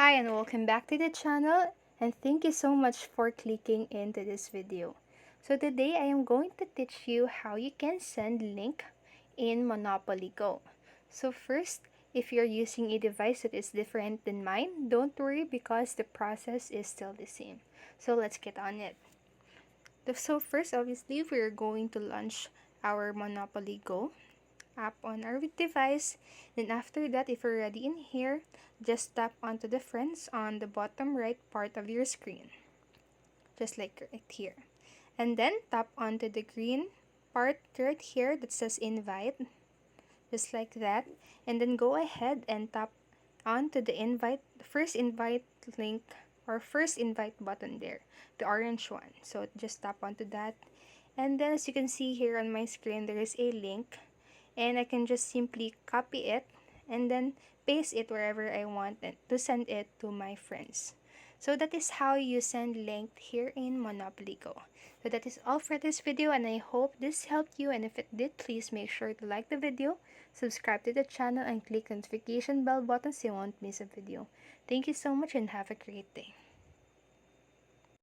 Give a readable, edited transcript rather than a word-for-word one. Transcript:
Hi and welcome back to the channel, and thank you so much for clicking into this video. So today I am going to teach you how you can send link in Monopoly Go. So first, if you're using a device that is different than mine, don't worry because the process is still the same. So let's get on it. So first, obviously, we're going to launch our Monopoly Go app on our device. Then after that, if you're already in here, just tap onto the friends on the bottom right part of your screen, just like right here. And then tap onto the green part right here that says invite, just like that. And then go ahead and tap onto the first invite link or first invite button there, the orange one. So just tap onto that. And then as you can see here on my screen, there is a link, and I can just simply copy it and then paste it wherever I want to send it to my friends. So that is how you send link here in Monopoly Go. So that is all for this video, and I hope this helped you, and if it did, please make sure to like the video, subscribe to the channel, and click the notification bell button so you won't miss a video. Thank you so much and have a great day.